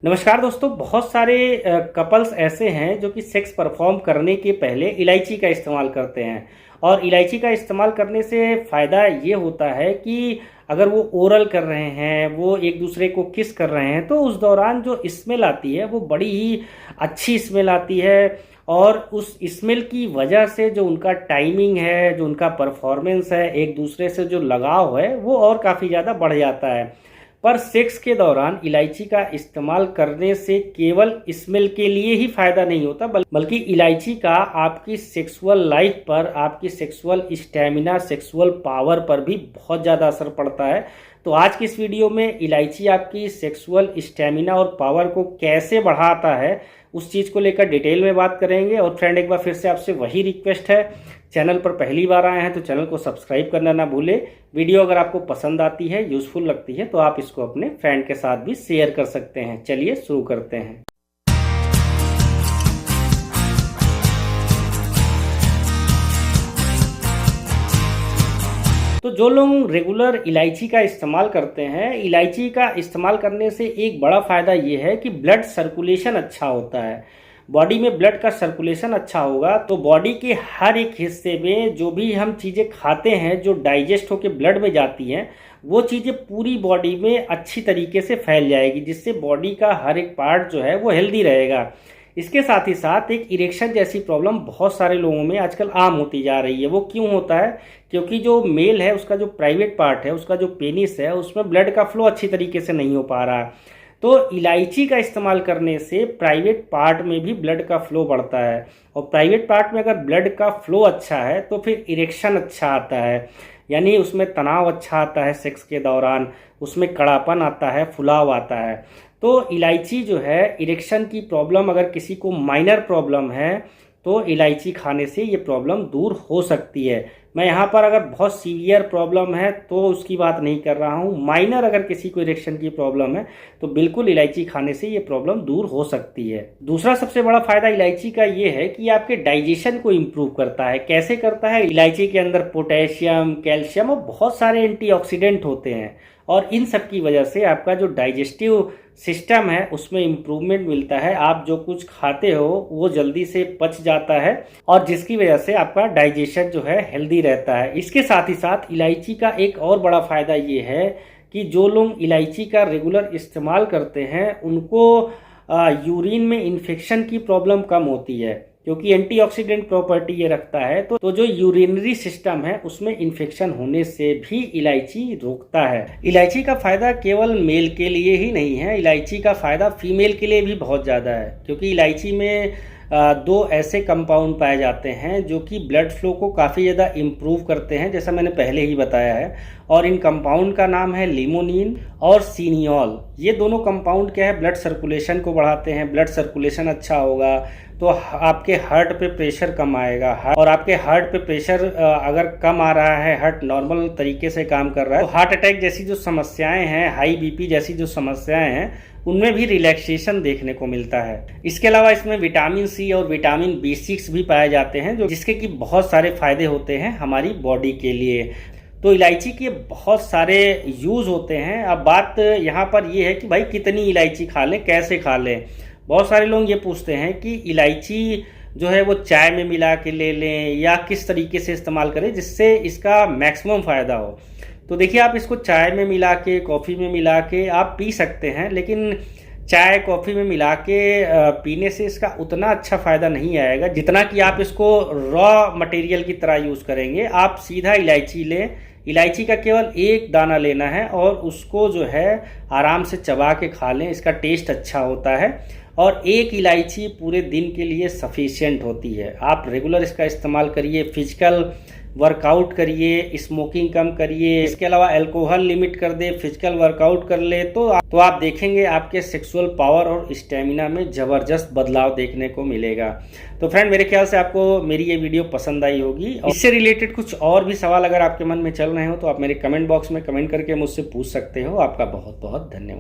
नमस्कार दोस्तों। बहुत सारे कपल्स ऐसे हैं जो कि सेक्स परफॉर्म करने के पहले इलायची का इस्तेमाल करते हैं। और इलायची का इस्तेमाल करने से फ़ायदा ये होता है कि अगर वो ओरल कर रहे हैं, वो एक दूसरे को किस कर रहे हैं, तो उस दौरान जो स्मेल आती है वो बड़ी ही अच्छी स्मेल आती है। और उस स्मेल की वजह से जो उनका टाइमिंग है, जो उनका परफॉर्मेंस है, एक दूसरे से जो लगाव है, वो और काफ़ी ज़्यादा बढ़ जाता है। पर सेक्स के दौरान इलायची का इस्तेमाल करने से केवल स्मेल के लिए ही फायदा नहीं होता, बल्कि इलायची का आपकी सेक्सुअल लाइफ पर, आपकी सेक्सुअल स्टैमिना, सेक्सुअल पावर पर भी बहुत ज़्यादा असर पड़ता है। तो आज की इस वीडियो में इलायची आपकी सेक्सुअल स्टैमिना और पावर को कैसे बढ़ाता है, उस चीज़ को लेकर डिटेल में बात करेंगे। और फ्रेंड, एक बार फिर से आपसे वही रिक्वेस्ट है, चैनल पर पहली बार आए हैं तो चैनल को सब्सक्राइब करना ना भूलें। वीडियो अगर आपको पसंद आती है, यूज़फुल लगती है, तो आप इसको अपने फ्रेंड के साथ भी शेयर कर सकते हैं। चलिए शुरू करते हैं। तो जो लोग रेगुलर इलायची का इस्तेमाल करते हैं, इलायची का इस्तेमाल करने से एक बड़ा फ़ायदा ये है कि ब्लड सर्कुलेशन अच्छा होता है। बॉडी में ब्लड का सर्कुलेशन अच्छा होगा तो बॉडी के हर एक हिस्से में जो भी हम चीज़ें खाते हैं, जो डाइजेस्ट होकर ब्लड में जाती हैं, वो चीज़ें पूरी बॉडी में अच्छी तरीके से फैल जाएगी, जिससे बॉडी का हर एक पार्ट जो है वो हेल्दी रहेगा। इसके साथ ही साथ एक इरेक्शन जैसी प्रॉब्लम बहुत सारे लोगों में आजकल आम होती जा रही है। वो क्यों होता है? क्योंकि जो मेल है, उसका जो प्राइवेट पार्ट है, उसका जो पेनिस है, उसमें ब्लड का फ्लो अच्छी तरीके से नहीं हो पा रहा है। तो इलायची का इस्तेमाल करने से प्राइवेट पार्ट में भी ब्लड का फ्लो बढ़ता है। और प्राइवेट पार्ट में अगर ब्लड का फ्लो अच्छा है तो फिर इरेक्शन अच्छा आता है, यानी उसमें तनाव अच्छा आता है सेक्स के दौरान, उसमें कड़ापन आता है, फुलाव आता है। तो इलायची जो है, इरेक्शन की प्रॉब्लम अगर किसी को माइनर प्रॉब्लम है तो इलायची खाने से ये प्रॉब्लम दूर हो सकती है। मैं यहाँ पर अगर बहुत सीवियर प्रॉब्लम है तो उसकी बात नहीं कर रहा हूँ। माइनर अगर किसी को इरेक्शन की प्रॉब्लम है तो बिल्कुल इलायची खाने से ये प्रॉब्लम दूर हो सकती है। दूसरा सबसे बड़ा फायदा इलायची का ये है कि आपके डाइजेशन को इम्प्रूव करता है। कैसे करता है? इलायची के अंदर पोटेशियम, कैल्शियम और बहुत सारे एंटीऑक्सीडेंट होते हैं, और इन सब की वजह से आपका जो डाइजेस्टिव सिस्टम है उसमें इम्प्रूवमेंट मिलता है। आप जो कुछ खाते हो वो जल्दी से पच जाता है, और जिसकी वजह से आपका डाइजेशन जो है हेल्दी रहता है। इसके साथ ही साथ इलायची का एक और बड़ा फायदा ये है कि जो लोग इलायची का रेगुलर इस्तेमाल करते हैं उनको यूरिन में इन्फेक्शन की प्रॉब्लम कम होती है, क्योंकि एंटीऑक्सीडेंट प्रॉपर्टी ये रखता है। तो जो यूरिनरी सिस्टम है उसमें इन्फेक्शन होने से भी इलायची रोकता है। इलायची का फायदा केवल मेल के लिए ही नहीं है, इलायची का फायदा फीमेल के लिए भी बहुत ज़्यादा है। क्योंकि इलायची में दो ऐसे कंपाउंड पाए जाते हैं जो कि ब्लड फ्लो को काफ़ी ज़्यादा इम्प्रूव करते हैं, जैसा मैंने पहले ही बताया है। और इन कंपाउंड का नाम है लिमोनिन और सीनियोल। ये दोनों कंपाउंड क्या है, ब्लड सर्कुलेशन को बढ़ाते हैं। ब्लड सर्कुलेशन अच्छा होगा तो आपके हार्ट पे प्रेशर कम आएगा, और आपके हार्ट पे प्रेशर अगर कम आ रहा है, हार्ट नॉर्मल तरीके से काम कर रहा है, तो हार्ट अटैक जैसी जो समस्याएं हैं, हाई बीपी जैसी जो समस्याएं हैं, उनमें भी रिलैक्सेशन देखने को मिलता है। इसके अलावा इसमें विटामिन सी और विटामिन B6 भी पाए जाते हैं, जो जिसके कि बहुत सारे फायदे होते हैं हमारी बॉडी के लिए। तो इलायची के बहुत सारे यूज़ होते हैं। अब बात यहाँ पर ये है कि भाई कितनी इलायची खा लें, कैसे खा लें। बहुत सारे लोग ये पूछते हैं कि इलायची जो है वो चाय में मिला के ले लें या किस तरीके से इस्तेमाल करें जिससे इसका मैक्सिमम फ़ायदा हो। तो देखिए, आप इसको चाय में मिला के, कॉफ़ी में मिला के आप पी सकते हैं, लेकिन चाय कॉफ़ी में मिला के पीने से इसका उतना अच्छा फ़ायदा नहीं आएगा जितना कि आप इसको रॉ मटेरियल की तरह यूज़ करेंगे। आप सीधा इलायची लें, इलायची का केवल एक दाना लेना है और उसको जो है आराम से चबा के खा लें। इसका टेस्ट अच्छा होता है, और एक इलायची पूरे दिन के लिए सफिशिएंट होती है। आप रेगुलर इसका इस्तेमाल करिए, फिजिकल वर्कआउट करिए, स्मोकिंग कम करिए, इसके अलावा अल्कोहल लिमिट कर दे, फिजिकल वर्कआउट कर ले, तो आप देखेंगे आपके सेक्सुअल पावर और स्टेमिना में ज़बरदस्त बदलाव देखने को मिलेगा। तो फ्रेंड, मेरे ख्याल से आपको मेरी ये वीडियो पसंद आई होगी। इससे रिलेटेड कुछ और भी सवाल अगर आपके मन में चल रहे हो तो आप मेरे कमेंट बॉक्स में कमेंट करके मुझसे पूछ सकते हो। आपका बहुत बहुत धन्यवाद।